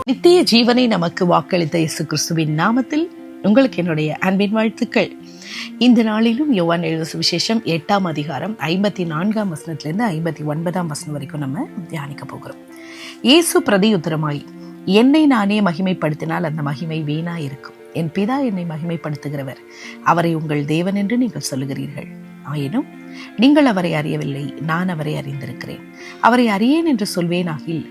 நித்திய ஜீவனை நமக்கு வாக்களித்த இயேசு கிறிஸ்துவின் நாமத்தில் உங்களுக்கு என்னுடைய அன்பின் வாழ்த்துக்கள். இந்த நாளிலும் யோவான் எழுதின சுவிசேஷம் 8ஆம் அதிகாரம் 54ஆம் வசனத்திலிருந்து 59ஆம் வசனம் வரைக்கும் நம்ம தியானிக்க போகிறோம். இயேசு பிரதியுத்தரமாய், என்னை நானே மகிமைப்படுத்தினால் அந்த மகிமை வீணா இருக்கும். என் பிதா என்னை மகிமைப்படுத்துகிறவர், அவரை உங்கள் தேவன் என்று நீங்கள் சொல்லுகிறீர்கள். ஆயினும் நீங்கள் அவரை அறியவில்லை, நான் அவரை அறிந்திருக்கிறேன். அவரை அறியேன் என்று சொல்வேனாகில்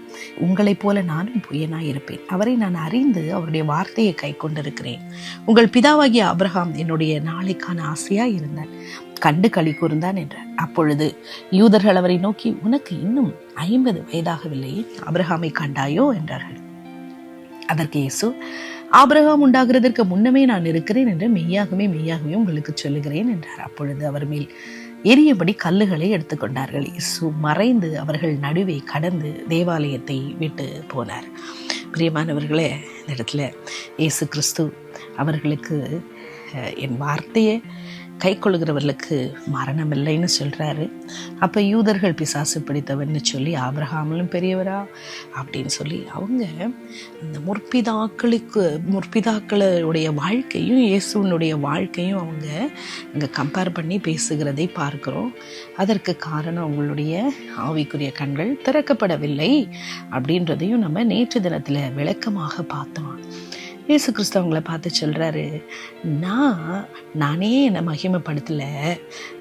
உங்களைப் போல நானும் பொய்யனாயிருப்பேன். அவரை நான் அறிந்து அவருடைய வார்த்தையை கை கொண்டிருக்கிறேன். உங்கள் பிதாவாகிய ஆபிரகாம் என்னுடைய நாளைக்கான ஆசையாய் இருந்தான், கண்டு களி கூர்ந்தான் என்றார். அப்பொழுது யூதர்கள் அவரை நோக்கி, உனக்கு இன்னும் 50 வயதாகவில்லை, ஆபிரகாமை கண்டாயோ என்றார்கள். அதற்கு இயேசு, ஆபிரகாம் உண்டாகிறதற்கு முன்னமே நான் இருக்கிறேன் என்று மெய்யாகவே உங்களுக்கு சொல்லுகிறேன் என்றார். அப்பொழுது அவர் மேல் எரியபடி கல்லுகளை எடுத்துக்கொண்டார்கள். இயேசு மறைந்து அவர்கள் நடுவே கடந்து தேவாலயத்தை விட்டு போனார். பிரியமானவர்களே, இந்த இடத்துல இயேசு கிறிஸ்து அவர்களுக்கு என் வார்த்தையை கை கொள்கிறவர்களுக்கு மரணம் இல்லைன்னு சொல்கிறாரு. அப்போ யூதர்கள் பிசாசு பிடித்தவன்னு சொல்லி, ஆபிரகாமிலும் பெரியவரா அப்படின்னு சொல்லி அவங்க அந்த முற்பிதாக்களுடைய வாழ்க்கையும் இயேசுனுடைய வாழ்க்கையும் அவங்க அங்கே கம்பேர் பண்ணி பேசுகிறதை பார்க்குறோம். அதற்கு காரணம் அவங்களுடைய ஆவிக்குரிய கண்கள் திறக்கப்படவில்லை அப்படின்றதையும் நம்ம நேற்று தினத்தில் விளக்கமாக பார்த்தோம். இயேசு கிறிஸ்து அவங்கள பார்த்து சொல்கிறாரு, நானே என்னை மகிமைப்படுத்தலை,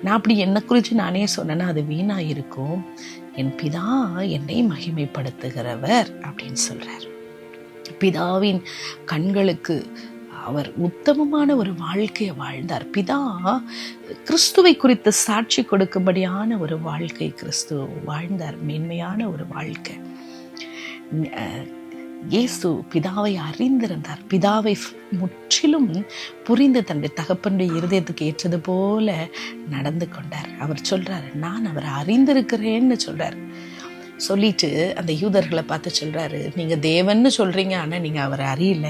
நான் அப்படி என்னை குறித்து நானே சொன்னேன்னா அது வீணாக இருக்கும். என் பிதா என்னை மகிமைப்படுத்துகிறவர் அப்படின்னு சொல்கிறார். பிதாவின் கண்களுக்கு அவர் உத்தமமான ஒரு வாழ்க்கையை வாழ்ந்தார். பிதா கிறிஸ்துவை குறித்து சாட்சி கொடுக்கும்படியான ஒரு வாழ்க்கை கிறிஸ்து வாழ்ந்தார், மேன்மையான ஒரு வாழ்க்கை. இயேசு பிதாவை அறிந்திருந்தார், பிதாவை முற்றிலும் புரிந்து தன்னுடைய தகப்பனுடைய இருதயத்துக்கு ஏற்றது போல நடந்து கொண்டார். அவர் சொல்றார், நான் அவரை அறிந்திருக்கிறேன்னு சொல்றார். சொல்லிட்டு அந்த யூதர்களை பார்த்து சொல்றாரு, நீங்க தேவன்னு சொல்றீங்க, ஆனா நீங்க அவரை அறியல,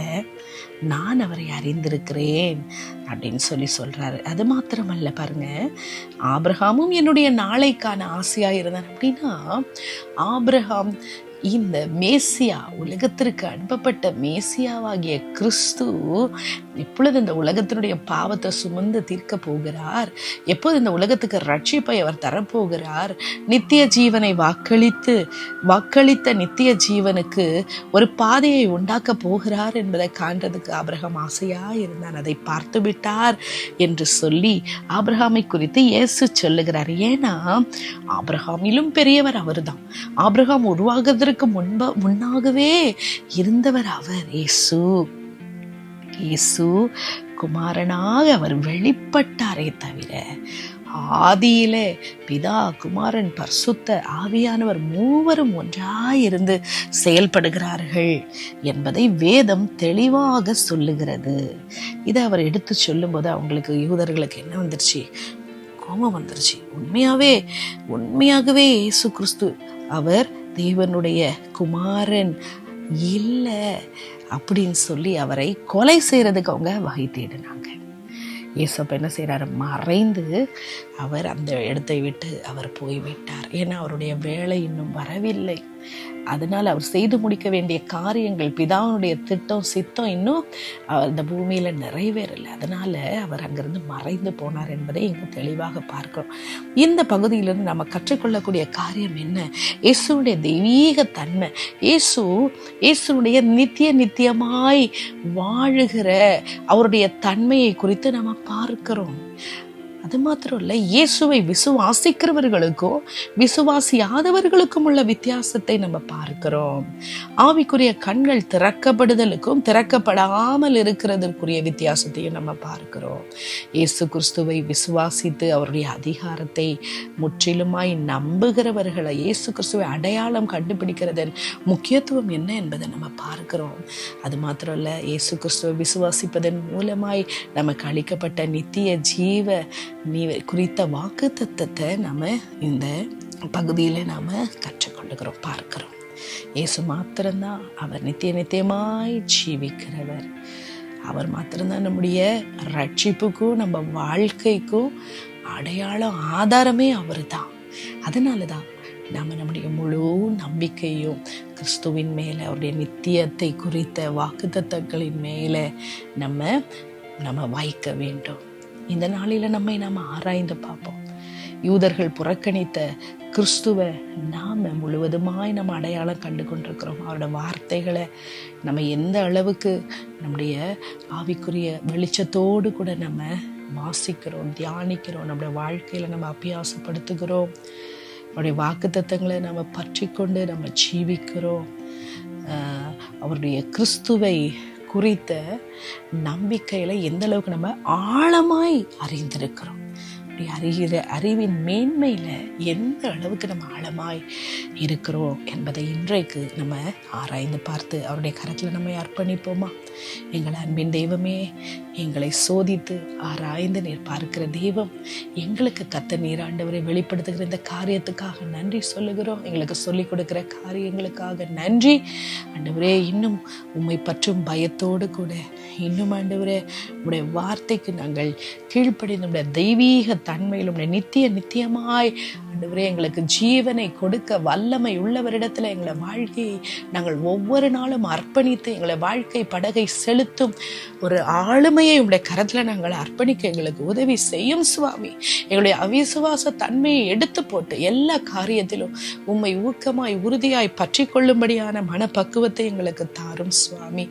நான் அவரை அறிந்திருக்கிறேன் அப்படின்னு சொல்றாரு. அது மாத்திரமல்ல, பாருங்க, ஆபிரகாமும் என்னுடைய நாளைக்கான ஆசையா இருந்தார். அப்படின்னா ஆபிரகாம் இந்த மேசியா, உலகத்திற்கு அனுப்பப்பட்ட மேசியாவாகிய கிறிஸ்து எப்பொழுது இந்த உலகத்தினுடைய பாவத்தை சுமந்து தீர்க்க போகிறார், எப்போது இந்த உலகத்துக்கு ரட்சிப்பை அவர் தரப்போகிறார், நித்திய ஜீவனை வாக்களித்த நித்திய ஜீவனுக்கு ஒரு பாதையை உண்டாக்க போகிறார் என்பதை காண்றதுக்கு ஆபிரகாம் ஆசையா இருந்தான். அதை பார்த்து விட்டார் என்று சொல்லி ஆபிரகாமை குறித்து இயேசு சொல்லுகிறார். ஏன்னா ஆபிரகாமிலும் பெரியவர் அவர்தான். ஆபிரகாம் உருவாகுவதற்கு முன்னாகவே இருந்தவர் அவர். இயேசு குமாரனாக அவர் வெளிப்பட்டாரே தவிர ஆதியிலே பிதா, குமாரன், பரிசுத்த ஆவியானவர் மூவரும் ஒன்றாயிருந்து செயல்படுகிறார்கள் என்பதை வேதம் தெளிவாக சொல்லுகிறது. இதை அவர் எடுத்து சொல்லும்போது அவங்களுக்கு, யூதர்களுக்கு என்ன வந்துருச்சு? கோபம் வந்துருச்சு. உண்மையாகவே இயேசு கிறிஸ்து அவர் தேவனுடைய குமாரன் இல்லை அப்படின்னு சொல்லி அவரை கொலை செய்யறதுக்கு அவங்க வகை தேடினாங்க. இயேசப்ப என்ன செய்யறாரு? மறைந்து அவர் அந்த இடத்தை விட்டு அவர் போய்விட்டார். ஏன்னா அவருடைய வேலை இன்னும் வரவில்லை. அதனால் அவர் செய்து முடிக்க வேண்டிய காரியங்கள், பிதாவுடைய திட்டம், சித்தம் இன்னும் இந்த பூமியில நிறைவேறலை. அதனால அவர் அங்கிருந்து மறைந்து போனார் என்பதை இங்கு தெளிவாக பார்க்கிறோம். இந்த பகுதியிலிருந்து நம்ம கற்றுக்கொள்ளக்கூடிய காரியம் என்ன? இயேசுடைய தெய்வீக தன்மை, இயேசுடைய நித்தியமாய் வாழுகிற அவருடைய தன்மையை குறித்து நம்ம பார்க்கிறோம். அது மாத்திரம் இல்லை, இயேசுவை விசுவாசிக்கிறவர்களுக்கும் விசுவாசியாதவர்களுக்கும் உள்ள வித்தியாசத்தை நம்ம பார்க்கிறோம். ஆவிக்குரிய கண்கள் திறக்கப்படுதலுக்கும் திறக்கப்படாமல் இருக்கிறதற்குரிய வித்தியாசத்தையும் நம்ம பார்க்கிறோம். இயேசு கிறிஸ்துவை விசுவாசித்து அவருடைய அதிகாரத்தை முற்றிலுமாய் நம்புகிறவர்களை இயேசு கிறிஸ்துவை அடையாளம் கண்டுபிடிக்கிறதன் முக்கியத்துவம் என்ன என்பதை நம்ம பார்க்கிறோம். அது மாத்திரம் இல்லை, இயேசு கிறிஸ்துவை விசுவாசிப்பதன் மூலமாய் நமக்கு அளிக்கப்பட்ட நித்திய ஜீவ குறித்த வாக்கு தத்தத்தை நம்ம இந்த பகுதியில் நாம் கற்றுக்கொள்ளுகிறோம், பார்க்கிறோம். இயேசு மாத்திரம்தான் அவர் நித்தியமாய் ஜீவிக்கிறவர். அவர் மாத்திரம்தான் நம்முடைய ரட்சிப்புக்கும் நம்ம வாழ்க்கைக்கும் அடையாளம் ஆதாரமே அவர் தான். அதனால தான் நாம் நம்முடைய முழு நம்பிக்கையும் கிறிஸ்துவின் மேலே, அவருடைய நித்தியத்தை குறித்த வாக்குத்தத்தங்களின் மேலே நம்ம வைக்க வேண்டும். இந்த நாளில் நம்ம ஆராய்ந்து பார்ப்போம். யூதர்கள் புறக்கணித்த கிறிஸ்துவை நாம் முழுவதுமாய் நம்ம அடையாளம் கண்டு கொண்டிருக்கிறோம். அவரோட வார்த்தைகளை நம்ம எந்த அளவுக்கு நம்முடைய ஆவிக்குரிய வெளிச்சத்தோடு கூட நம்ம வாசிக்கிறோம், தியானிக்கிறோம், நம்முடைய வாழ்க்கையில் நம்ம அபியாசப்படுத்துகிறோம், அவருடைய வாக்குத்தத்தங்களை நம்ம பற்றி கொண்டு நம்ம ஜீவிக்கிறோம். அவருடைய கிறிஸ்துவை குறித்த நம்பிக்கையில் எந்த அளவுக்கு நம்ம ஆழமாய் அறிந்திருக்கிறோம். அறிகிற அறிவின் மேன்மையில் எந்த அளவுக்கு நம்ம ஆழமாய் இருக்கிறோம் என்பதை இன்றைக்கு நம்ம ஆராய்ந்து பார்த்து அவருடைய கரத்தில் நம்ம அர்ப்பணிப்போமா? எங்கள் அன்பின் தெய்வமே, எங்களை சோதித்து ஆராய்ந்து நீர் பார்க்கிற தெய்வம், எங்களுக்கு கத்த நீர் ஆண்டவரை வெளிப்படுத்துகிற இந்த காரியத்துக்காக நன்றி சொல்லுகிறோம். எங்களுக்கு சொல்லிக் கொடுக்கிற காரியங்களுக்காக நன்றி ஆண்டவரே. இன்னும் உம்மை பற்றும் பயத்தோடு கூட இன்னும் ஆண்டவரே உடைய வார்த்தைக்கு நாங்கள் கீழ்ப்படி நம்முடைய தெய்வீக தன்மையில் உடைய நித்தியமாய் ஆண்டவரே எங்களுக்கு ஜீவனை கொடுக்க வல்லமை உள்ளவரிடத்துல எங்களை வாழ்க்கையை நாங்கள் ஒவ்வொரு நாளும் அர்ப்பணித்து எங்களை வாழ்க்கை படகை செலுத்தும் ஒரு ஆளுமையை உடைய கரத்துல நாங்கள் அர்ப்பணிக்க எங்களுக்கு உதவி செய்யும் சுவாமி. எங்களுடைய அவிசுவாச தன்மையை எடுத்து போட்டு எல்லா காரியத்திலும் உம்மை ஊக்கமாய் உறுதியாய் பற்றி கொள்ளும்படியான மனப்பக்குவத்தை எங்களுக்கு தாரும் சுவாமி.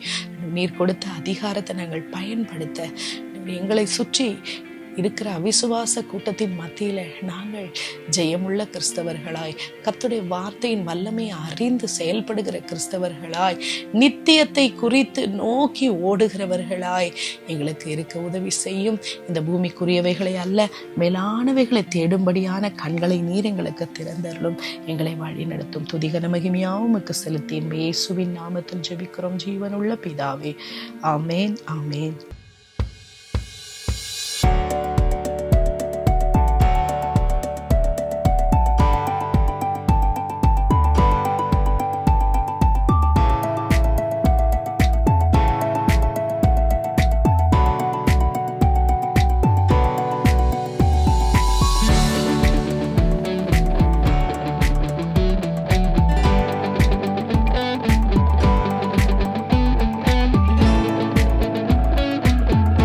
நீர் கொடுத்த அதிகாரத்தை நாங்கள் பயன்படுத்த எங்களை சுற்றி இருக்கிற அவிசுவாச கூட்டத்தின் மத்தியில நாங்கள் ஜெயமுள்ள கிறிஸ்தவர்களாய், கர்த்தருடைய வார்த்தையின் வல்லமையை அறிந்து செயல்படுகிற கிறிஸ்தவர்களாய், நித்தியத்தை குறித்து நோக்கி ஓடுகிறவர்களாய் எங்களுக்கு இருக்க உதவி செய்யும். இந்த பூமிக்குரியவைகளை அல்ல, மேலானவைகளை தேடும்படியான கண்களை நீர் எங்களுக்கு திறந்தருளும். எங்களை வழி நடத்தும். துதிகன மகிமையாவும் செலுத்தி இயேசுவின் நாமத்தில் ஜெபிக்கிறோம் ஜீவனுள்ள பிதாவே. ஆமேன், ஆமேன்.